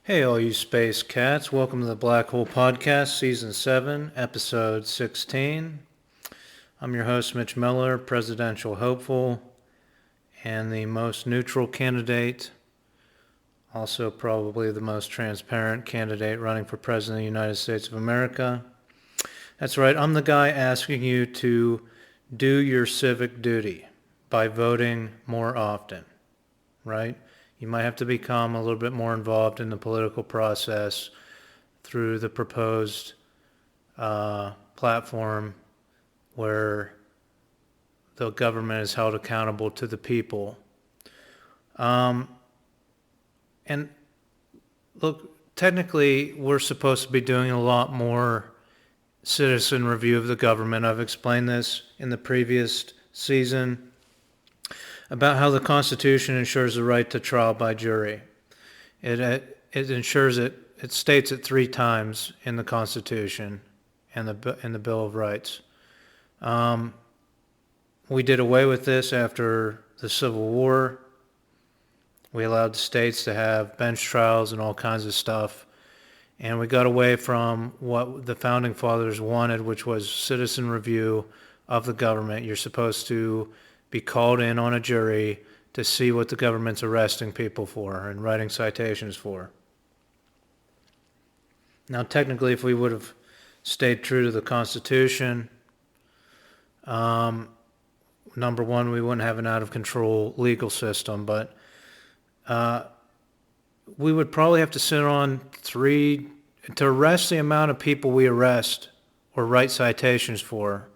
Hey, all you space cats. Welcome to the Black Hole Podcast, Season 7, Episode 16. I'm your host, Mitch Miller, presidential hopeful, and the most neutral candidate, also probably the most transparent candidate running for President of the United States of America. That's right, I'm the guy asking you to do your civic duty by voting more often, right? You might have to become a little bit more involved in the political process through the proposed platform where the government is held accountable to the people. And look, technically, we're supposed to be doing a lot more citizen review of the government. I've explained this in the previous season about how the Constitution ensures the right to trial by jury. It ensures it. It states it 3 times in the Constitution and the Bill of Rights. We did away with this after the Civil War. We allowed the states to have bench trials and all kinds of stuff. And we got away from what the Founding Fathers wanted, which was citizen review of the government. You're supposed to be called in on a jury to see what the government's arresting people for and writing citations for. Now, technically, if we would have stayed true to the Constitution, number one, we wouldn't have an out-of-control legal system, but we would probably have to sit on to arrest the amount of people we arrest or write citations for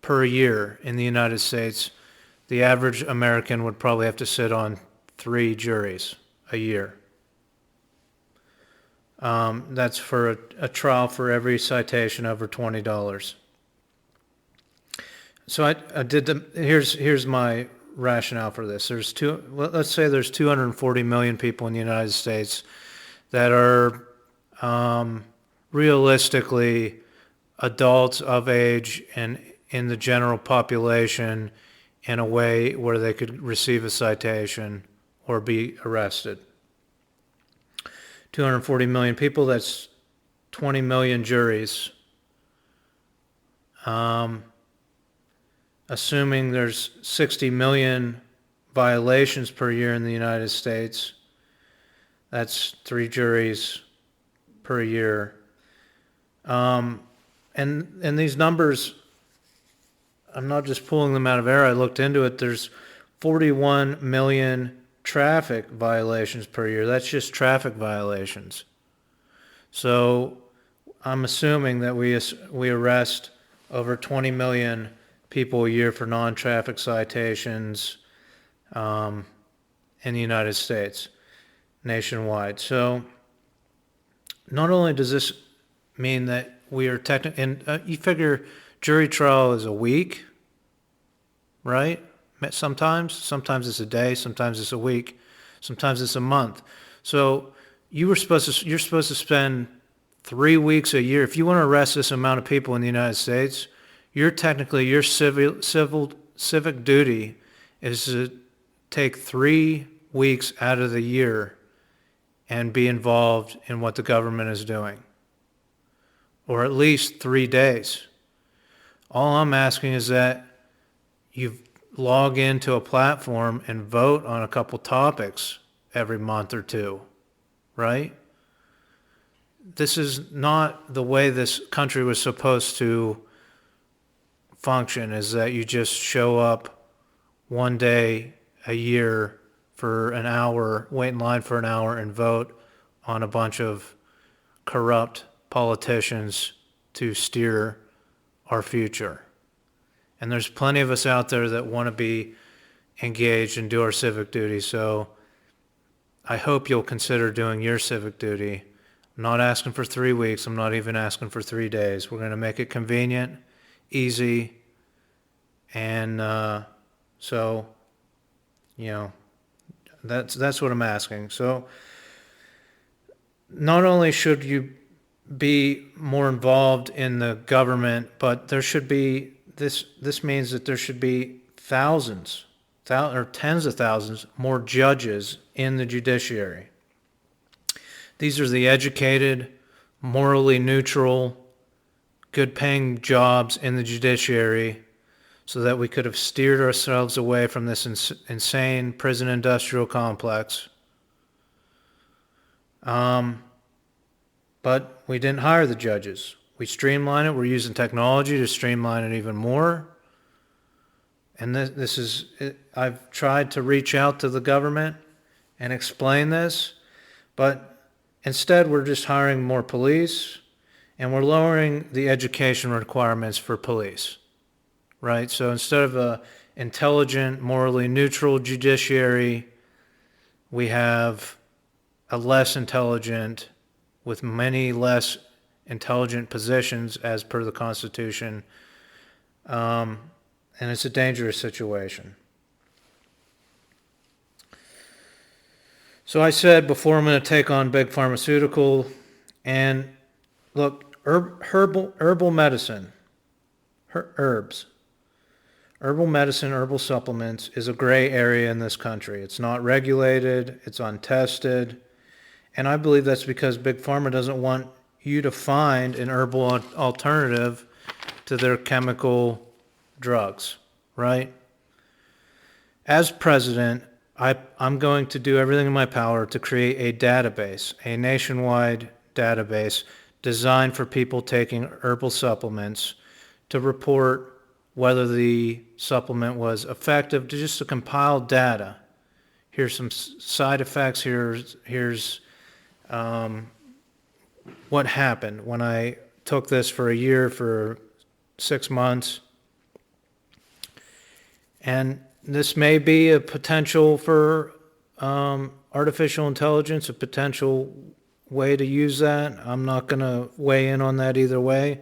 per year in the United States. The average American would probably have to sit on 3 juries a year. That's for a trial for every citation over $20. So I did here's my rationale for this. Let's say there's 240 million people in the United States that are realistically adults of age and in the general population in a way where they could receive a citation or be arrested. 240 million people, that's 20 million juries. Assuming there's 60 million violations per year in the United States, that's 3 juries per year. And these numbers, I'm not just pulling them out of air. I looked into it. There's 41 million traffic violations per year. That's just traffic violations. So I'm assuming that we arrest over 20 million people a year for non-traffic citations in the United States, nationwide. So not only does this mean that we are you figure jury trial is a week, right? Sometimes it's a day, sometimes it's a week, sometimes it's a month. So you're supposed to spend 3 weeks a year. If you want to arrest this amount of people in the United States, your civic duty is to take 3 weeks out of the year and be involved in what the government is doing, or at least 3 days. All I'm asking is that you log into a platform and vote on a couple topics every month or 2, right? This is not the way this country was supposed to function, is that you just show up one day a year for an hour, wait in line for an hour, and vote on a bunch of corrupt politicians to steer our future. And there's plenty of us out there that want to be engaged and do our civic duty. So I hope you'll consider doing your civic duty. I'm not asking for 3 weeks. I'm not even asking for 3 days. We're going to make it convenient, easy, and so, that's what I'm asking. So not only should you be more involved in the government, but there should be this means that there should be or tens of thousands more judges in the judiciary. These are the educated, morally neutral, good paying jobs in the judiciary so that we could have steered ourselves away from this insane prison industrial complex. But we didn't hire the judges. We streamlined it. We're using technology to streamline it even more. And this is, I've tried to reach out to the government and explain this, but instead we're just hiring more police and we're lowering the education requirements for police, right? So instead of a intelligent, morally neutral judiciary, we have a less intelligent with many less intelligent positions as per the Constitution. And it's a dangerous situation. So I said before I'm going to take on big pharmaceutical, and look, herbal medicine, herbs, herbal medicine, herbal supplements is a gray area in this country. It's not regulated, it's untested, and I believe that's because Big Pharma doesn't want you to find an herbal alternative to their chemical drugs, right? As president, I'm going to do everything in my power to create a database, a nationwide database designed for people taking herbal supplements to report whether the supplement was effective, just to compile data. Here's some side effects, here's what happened when I took this for a year, for 6 months. And this may be a potential for artificial intelligence, a potential way to use that. I'm not going to weigh in on that either way.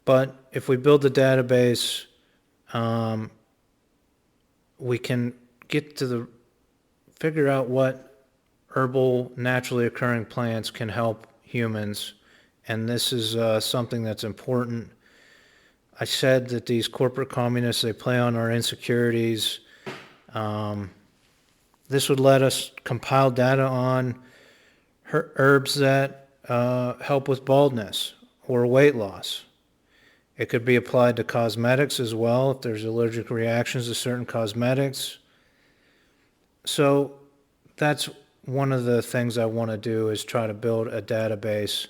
But if we build the database, we can get to figure out what herbal, naturally occurring plants can help humans. And this is something that's important. I said that these corporate communists, they play on our insecurities. This would let us compile data on herbs that help with baldness or weight loss. It could be applied to cosmetics as well if there's allergic reactions to certain cosmetics. So that's one of the things I want to do, is try to build a database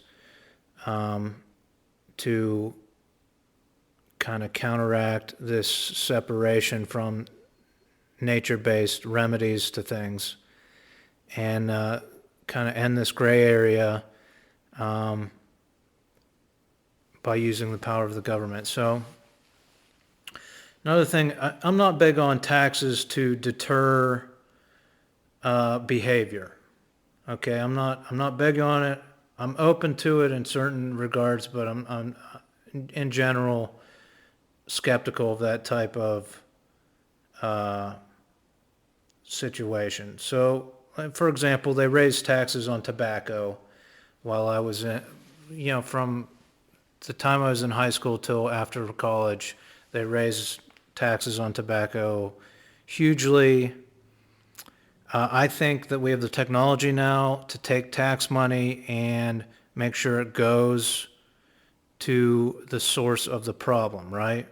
to kind of counteract this separation from nature-based remedies to things, and kind of end this gray area by using the power of the government. So another thing, I'm not big on taxes to deter behavior. Okay, I'm not big on it. I'm open to it in certain regards, but I'm in general skeptical of that type of situation. So, for example, they raised taxes on tobacco while I was in, from the time I was in high school till after college, they raised taxes on tobacco hugely. I think that we have the technology now to take tax money and make sure it goes to the source of the problem, right?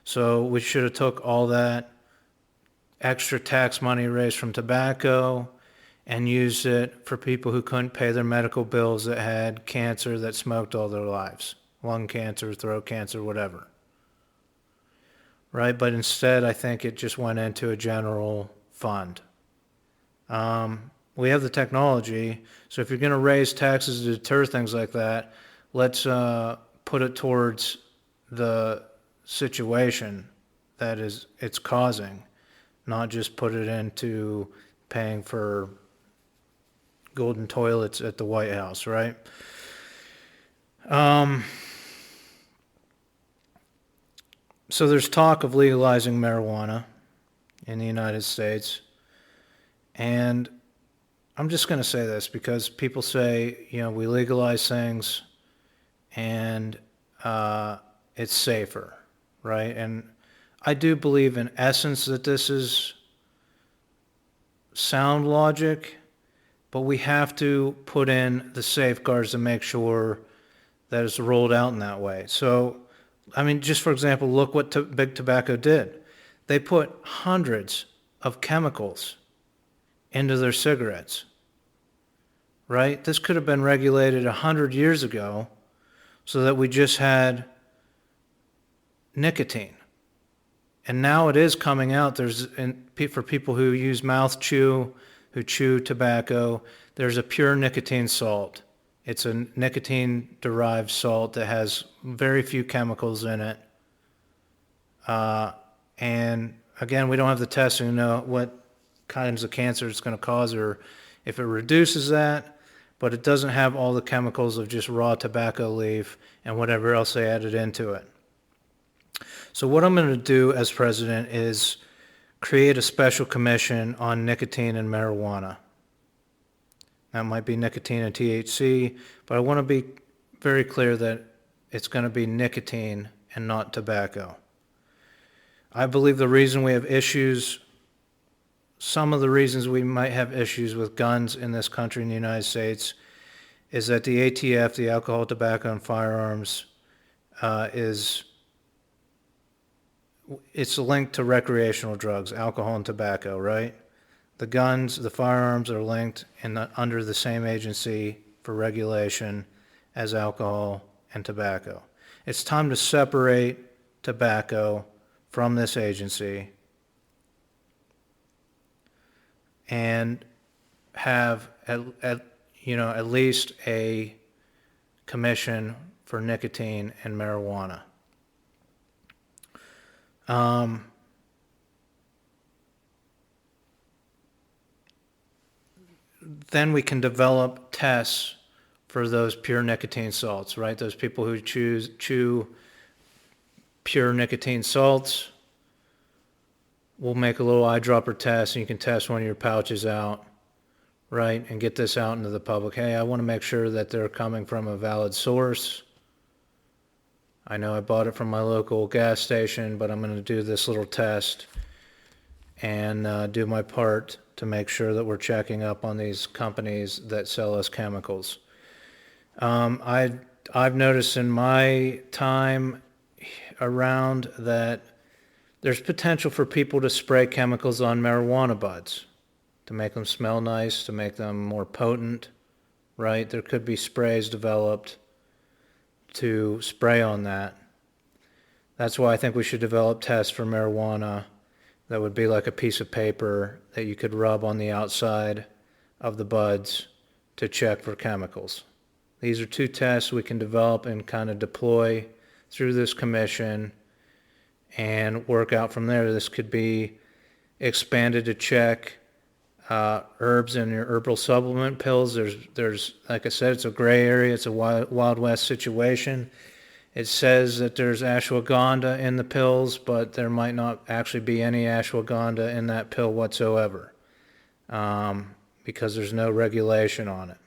So we should have took all that extra tax money raised from tobacco and used it for people who couldn't pay their medical bills, that had cancer, that smoked all their lives, lung cancer, throat cancer, whatever. Right? But instead, I think it just went into a general fund. We have the technology, so if you're going to raise taxes to deter things like that, let's put it towards the situation that it's causing, not just put it into paying for golden toilets at the White House, right? So there's talk of legalizing marijuana in the United States, and I'm just going to say this because people say, we legalize things and it's safer, right? And I do believe in essence that this is sound logic, but we have to put in the safeguards to make sure that it's rolled out in that way. So, I mean, just for example, look what Big Tobacco did. They put hundreds of chemicals into their cigarettes, right? This could have been regulated 100 years ago so that we just had nicotine. And now it is coming out. For people who use mouth chew, who chew tobacco, there's a pure nicotine salt. It's a nicotine-derived salt that has very few chemicals in it. And again, we don't have the testing to know what kinds of cancer it's going to cause or if it reduces that, but it doesn't have all the chemicals of just raw tobacco leaf and whatever else they added into it. So what I'm going to do as president is create a special commission on nicotine and marijuana. That might be nicotine and THC, but I want to be very clear that it's going to be nicotine and not tobacco. I believe the reason we have issues, some of the reasons we might have issues with guns in this country in the United States, is that the ATF, the Alcohol, Tobacco, and Firearms, it's linked to recreational drugs, alcohol and tobacco, right? The guns, the firearms are linked under the same agency for regulation as alcohol and tobacco. It's time to separate tobacco from this agency and have at least a commission for nicotine and marijuana. Then we can develop tests for those pure nicotine salts, right? Those people who chew pure nicotine salts, we'll make a little eyedropper test and you can test one of your pouches out, right? And get this out into the public. Hey, I want to make sure that they're coming from a valid source. I know I bought it from my local gas station, but I'm going to do this little test and do my part to make sure that we're checking up on these companies that sell us chemicals. I've noticed in my time around that there's potential for people to spray chemicals on marijuana buds to make them smell nice, to make them more potent, right? There could be sprays developed to spray on that. That's why I think we should develop tests for marijuana that would be like a piece of paper that you could rub on the outside of the buds to check for chemicals. These are two tests we can develop and kind of deploy through this commission and work out from there. This could be expanded to check herbs in your herbal supplement pills. There's like I said, it's a gray area. It's a Wild West situation. It says that there's ashwagandha in the pills, but there might not actually be any ashwagandha in that pill whatsoever because there's no regulation on it.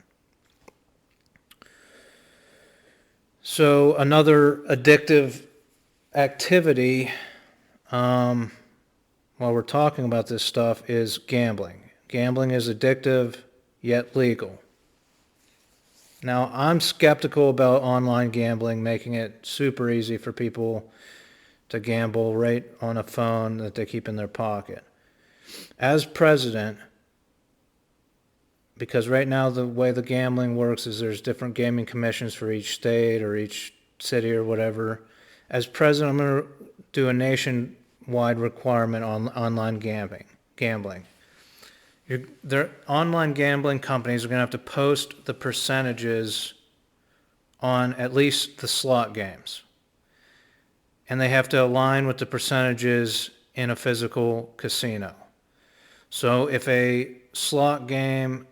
So another addictive activity while we're talking about this stuff is gambling. Gambling is addictive yet legal. Now, I'm skeptical about online gambling, making it super easy for people to gamble right on a phone that they keep in their pocket. As president, because right now the way the gambling works is there's different gaming commissions for each state or each city or whatever. As president, I'm going to do a nationwide requirement on online gambling. Their online gambling companies are going to have to post the percentages on at least the slot games. And they have to align with the percentages in a physical casino. So if a slot game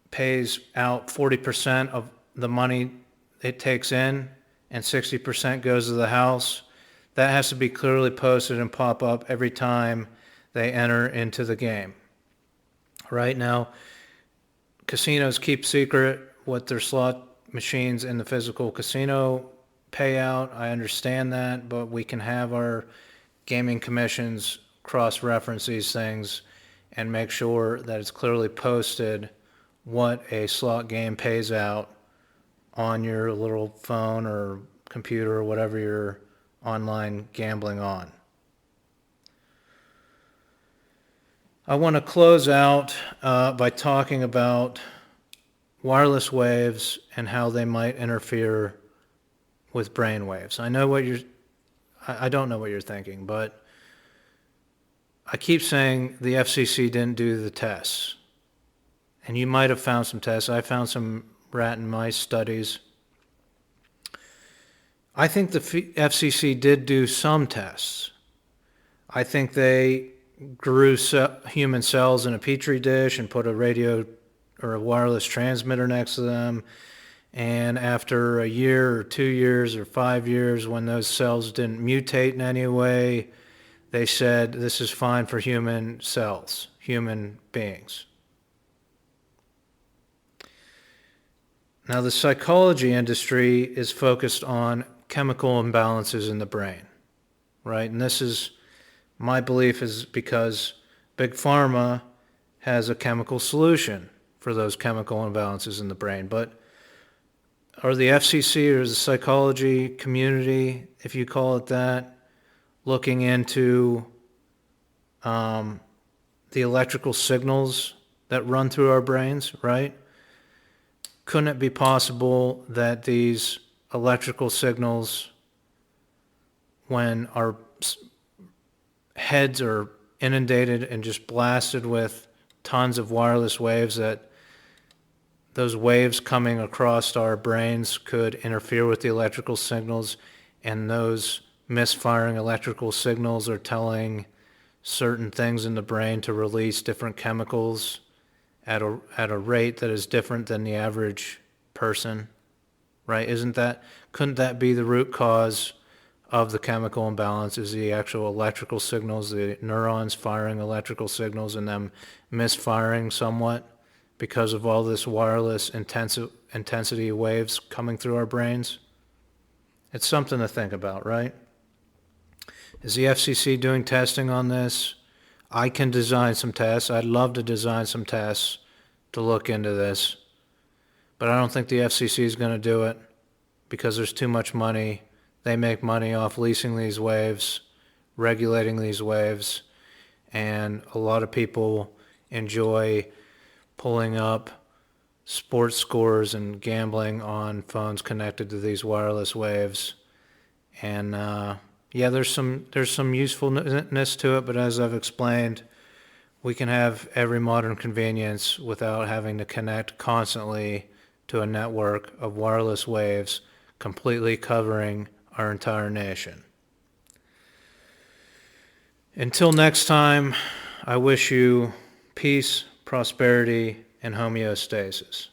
pays out 40% of the money it takes in and 60% goes to the house, that has to be clearly posted and pop up every time they enter into the game. Right now, casinos keep secret what their slot machines in the physical casino pay out. I understand that, but we can have our gaming commissions cross-reference these things and make sure that it's clearly posted what a slot game pays out on your little phone or computer or whatever you're online gambling on. I want to close out by talking about wireless waves and how they might interfere with brain waves. I don't know what you're thinking, but I keep saying the FCC didn't do the tests. And you might have found some tests. I found some rat and mice studies. I think the FCC did do some tests. I think they grew human cells in a petri dish and put a radio or a wireless transmitter next to them. And after a year or 2 years or 5 years, when those cells didn't mutate in any way, they said this is fine for human cells, human beings. Now, the psychology industry is focused on chemical imbalances in the brain, right? And this is, my belief is because Big Pharma has a chemical solution for those chemical imbalances in the brain. But are the FCC or the psychology community, if you call it that, looking into the electrical signals that run through our brains, right? Couldn't it be possible that these electrical signals, when our heads are inundated and just blasted with tons of wireless waves, that those waves coming across our brains could interfere with the electrical signals, and those misfiring electrical signals are telling certain things in the brain to release different chemicals at a rate that is different than the average person, right? Couldn't that be the root cause of the chemical imbalance, is the actual electrical signals, the neurons firing electrical signals and them misfiring somewhat because of all this wireless intensity waves coming through our brains? It's something to think about, right? Is the FCC doing testing on this? I can design some tests. I'd love to design some tests to look into this. But I don't think the FCC is going to do it because there's too much money. They make money off leasing these waves, regulating these waves, and a lot of people enjoy pulling up sports scores and gambling on phones connected to these wireless waves. And yeah, there's some usefulness to it, but as I've explained, we can have every modern convenience without having to connect constantly to a network of wireless waves completely covering our entire nation. Until next time, I wish you peace, prosperity, and homeostasis.